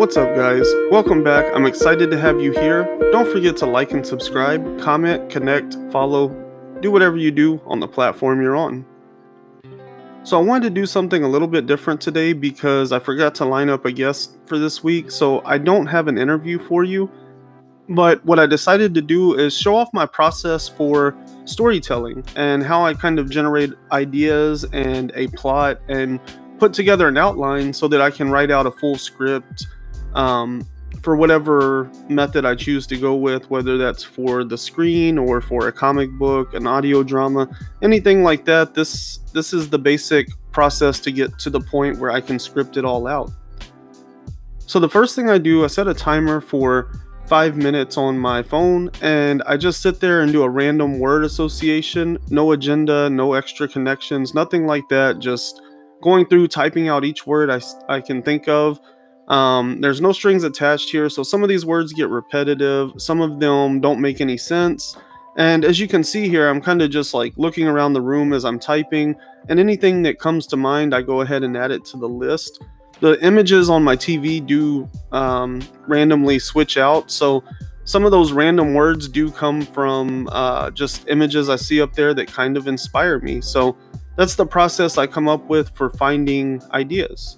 What's up, guys? Welcome back. I'm excited to have you here. Don't forget to like and subscribe, comment, connect, follow, do whatever you do on the platform you're on. So I wanted to do something a little bit different today because I forgot to line up a guest for this week, so I don't have an interview for you. But what I decided to do is show off my process for storytelling and how I kind of generate ideas and a plot and put together an outline so that I can write out a full script for whatever method I choose to go with, whether that's for the screen or for a comic book, an audio drama, anything like that. This is the basic process to get to the point where I can script it all out. So the first thing I do, I set a timer for 5 minutes on my phone, and I just sit there and do a random word association. No agenda, no extra connections, nothing like that. Just going through, typing out each word I can think of. There's no strings attached here, so some of these words get repetitive, some of them don't make any sense. And as you can see here, I'm kind of just like looking around the room as I'm typing, and anything that comes to mind, I go ahead and add it to the list. The images on my TV do randomly switch out, so some of those random words do come from just images I see up there that kind of inspire me. So that's the process I come up with for finding ideas.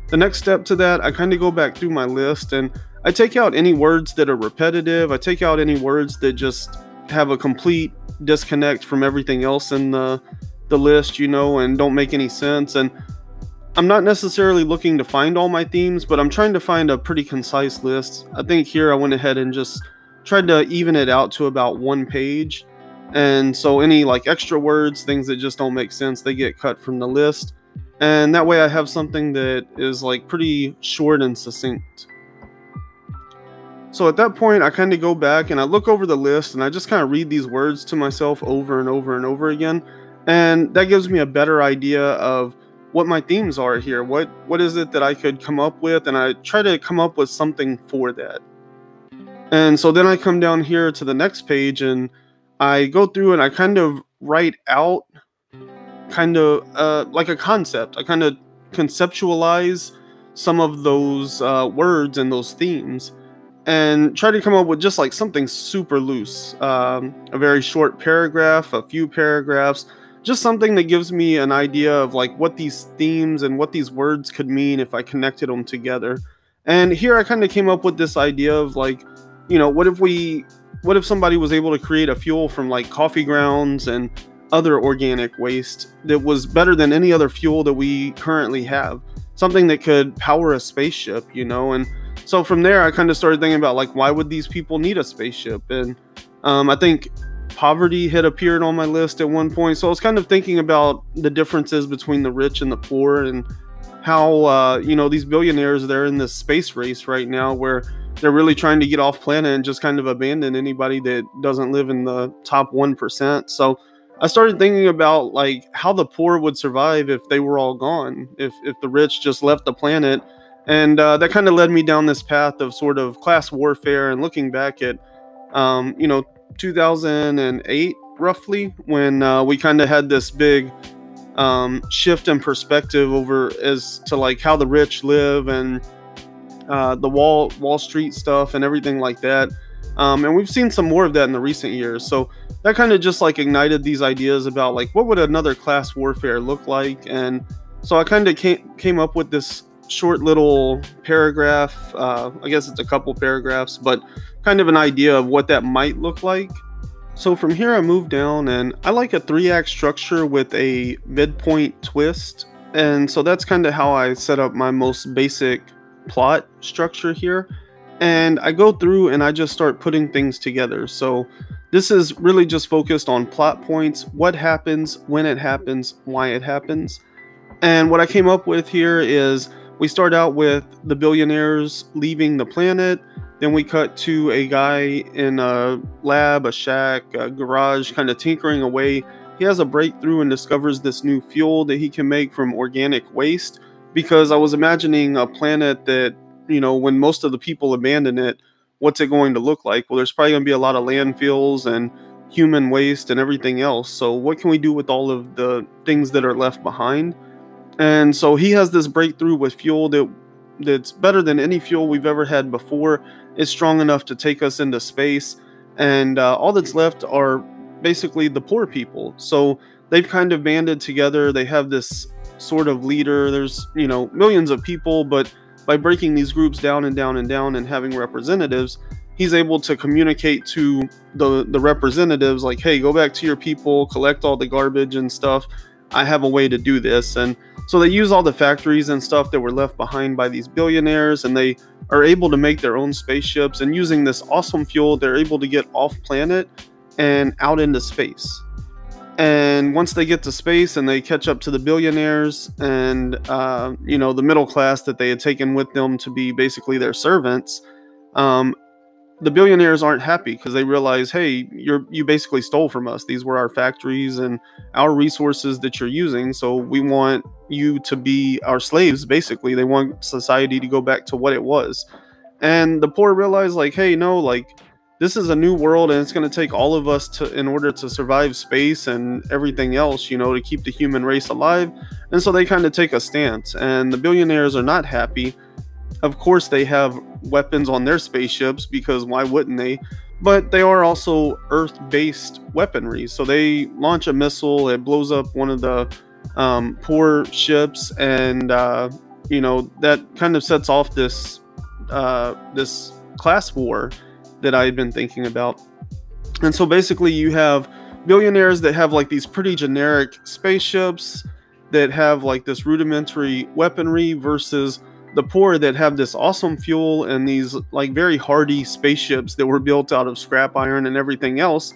The next step to that, I kind of go back through my list and I take out any words that are repetitive. I take out any words that just have a complete disconnect from everything else in the list, and don't make any sense. And I'm not necessarily looking to find all my themes, but I'm trying to find a pretty concise list. I think here I went ahead and just tried to even it out to about 1 page. And so any like extra words, things that just don't make sense, they get cut from the list. And that way I have something that is like pretty short and succinct. So at that point, I kind of go back and I look over the list and I just kind of read these words to myself over and over and over again. And that gives me a better idea of what my themes are here. What is it that I could come up with? And I try to come up with something for that. And so then I come down here to the next page and I go through and I kind of write out kind of like a concept. I kind of conceptualize some of those words and those themes and try to come up with just like something super loose, a very short paragraph, a few paragraphs, just something that gives me an idea of like what these themes and what these words could mean if I connected them together. And here I kind of came up with this idea of like, what if somebody was able to create a fuel from like coffee grounds and other organic waste that was better than any other fuel that we currently have, something that could power a spaceship, and so from there I kind of started thinking about like, why would these people need a spaceship? And I think poverty had appeared on my list at one point, so I was kind of thinking about the differences between the rich and the poor and how these billionaires, they're in this space race right now where they're really trying to get off planet and just kind of abandon anybody that doesn't live in the top 1%. So I started thinking about like how the poor would survive if they were all gone, if the rich just left the planet. And that kind of led me down this path of sort of class warfare and looking back at, 2008 roughly, when we kind of had this big shift in perspective over as to like how the rich live and the Wall Street stuff and everything like that. And we've seen some more of that in the recent years. So that kind of just like ignited these ideas about like, what would another class warfare look like? And so I kind of came up with this short little paragraph. I guess it's a couple paragraphs, but kind of an idea of what that might look like. So from here I moved down and I like a 3-act structure with a midpoint twist. And so that's kind of how I set up my most basic plot structure here. And I go through and I just start putting things together. So this is really just focused on plot points, what happens, when it happens, why it happens. And what I came up with here is we start out with the billionaires leaving the planet. Then we cut to a guy in a lab, a shack, a garage, kind of tinkering away. He has a breakthrough and discovers this new fuel that he can make from organic waste, because I was imagining a planet that, when most of the people abandon it, what's it going to look like? Well, there's probably going to be a lot of landfills and human waste and everything else. So what can we do with all of the things that are left behind? And so he has this breakthrough with fuel that that's better than any fuel we've ever had before. It's strong enough to take us into space, and all that's left are basically the poor people. So they've kind of banded together. They have this sort of leader. There's, millions of people, but by breaking these groups down and down and down and having representatives, he's able to communicate to the representatives like, hey, go back to your people, collect all the garbage and stuff. I have a way to do this. And so they use all the factories and stuff that were left behind by these billionaires, and they are able to make their own spaceships. And using this awesome fuel, they're able to get off planet and out into space. And once they get to space and they catch up to the billionaires and, the middle class that they had taken with them to be basically their servants, the billionaires aren't happy because they realize, hey, you basically stole from us. These were our factories and our resources that you're using. So we want you to be our slaves, basically. They want society to go back to what it was. And the poor realize, like, hey, no, like, this is a new world, and it's going to take all of us in order to survive space and everything else, to keep the human race alive. And so they kind of take a stance, and the billionaires are not happy. Of course, they have weapons on their spaceships, because why wouldn't they? But they are also Earth-based weaponry. So they launch a missile, it blows up one of the poor ships, and that kind of sets off this class war that I had been thinking about. And so basically you have billionaires that have like these pretty generic spaceships that have like this rudimentary weaponry versus the poor that have this awesome fuel and these like very hardy spaceships that were built out of scrap iron and everything else.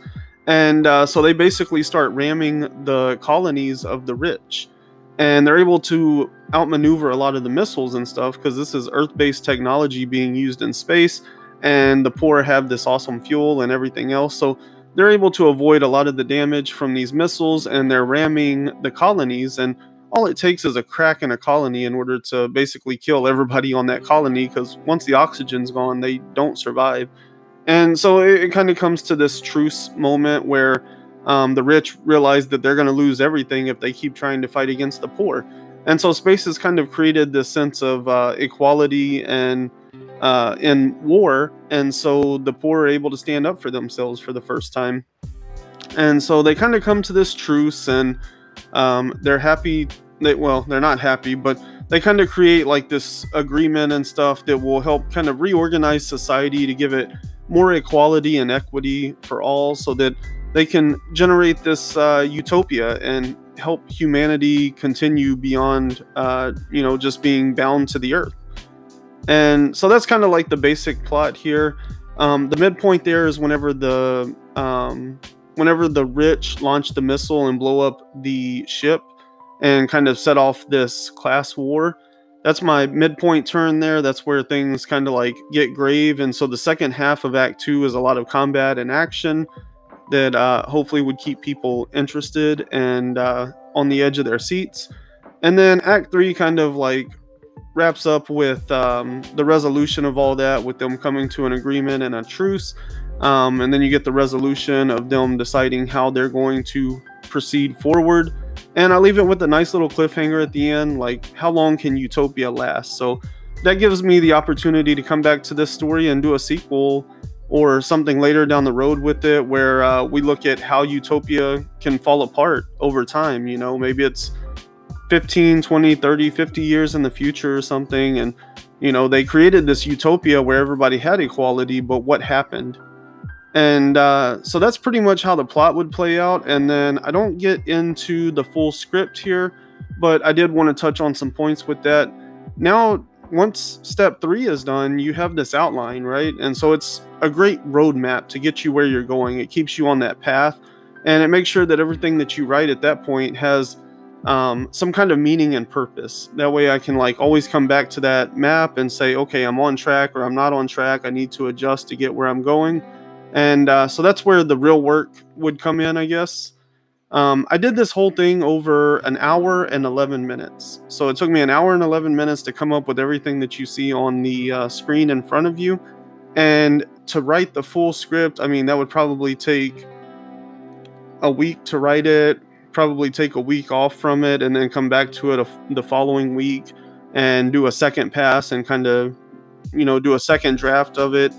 And so they basically start ramming the colonies of the rich, and they're able to outmaneuver a lot of the missiles and stuff because this is Earth-based technology being used in space, and the poor have this awesome fuel and everything else. So they're able to avoid a lot of the damage from these missiles, and they're ramming the colonies. And all it takes is a crack in a colony in order to basically kill everybody on that colony, because once the oxygen's gone, they don't survive. And so it kind of comes to this truce moment where the rich realize that they're going to lose everything if they keep trying to fight against the poor. And so space has kind of created this sense of equality and in war, and so the poor are able to stand up for themselves for the first time. And so they kind of come to this truce, and they're happy. They're not happy, but they kind of create like this agreement and stuff that will help kind of reorganize society to give it more equality and equity for all, so that they can generate this utopia and help humanity continue beyond just being bound to the earth. And so that's kind of like the basic plot here. The midpoint there is whenever the rich launch the missile and blow up the ship and kind of set off this class war. That's my midpoint turn there. That's where things kind of like get grave. And so the second half of Act 2 is a lot of combat and action that hopefully would keep people interested and on the edge of their seats. And then Act 3 kind of like wraps up with the resolution of all that, with them coming to an agreement and a truce. And then you get the resolution of them deciding how they're going to proceed forward. And I leave it with a nice little cliffhanger at the end, like, how long can utopia last? So that gives me the opportunity to come back to this story and do a sequel or something later down the road with it, where we look at how utopia can fall apart over time. Maybe it's 15, 20, 30, 50 years in the future or something. And, they created this utopia where everybody had equality, but what happened? And so that's pretty much how the plot would play out. And then I don't get into the full script here, but I did want to touch on some points with that. Now, once step 3 is done, you have this outline, right? And so it's a great roadmap to get you where you're going. It keeps you on that path, and it makes sure that everything that you write at that point has some kind of meaning and purpose. That way I can like always come back to that map and say, okay, I'm on track or I'm not on track. I need to adjust to get where I'm going. And so that's where the real work would come in, I guess. I did this whole thing over an hour and 11 minutes. So it took me an hour and 11 minutes to come up with everything that you see on the screen in front of you. And to write the full script, I mean, that would probably take a week to write it, probably take a week off from it, and then come back to it the following week. and do a second pass and kind of, do a second draft of it,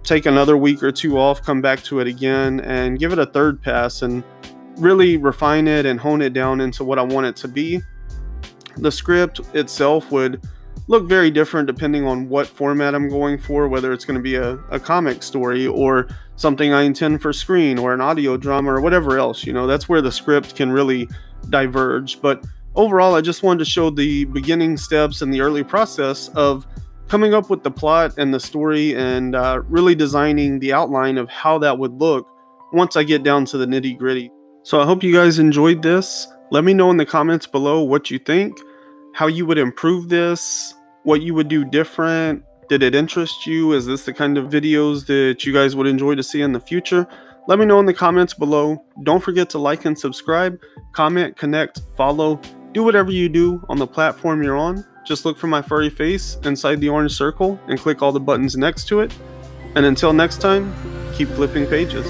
take another week or two off, come back to it again and give it a third pass and really refine it and hone it down into what I want it to be. The script itself would look very different depending on what format I'm going for, whether it's going to be a comic story or something I intend for screen or an audio drama or whatever else. That's where the script can really diverge. But overall, I just wanted to show the beginning steps and the early process of coming up with the plot and the story and really designing the outline of how that would look once I get down to the nitty-gritty. So I hope you guys enjoyed this. Let me know in the comments below what you think, how you would improve this, what you would do different. Did it interest you? Is this the kind of videos that you guys would enjoy to see in the future? Let me know in the comments below. Don't forget to like and subscribe, comment, connect, follow, do whatever you do on the platform you're on. Just look for my furry face inside the orange circle and click all the buttons next to it. And until next time, keep flipping pages.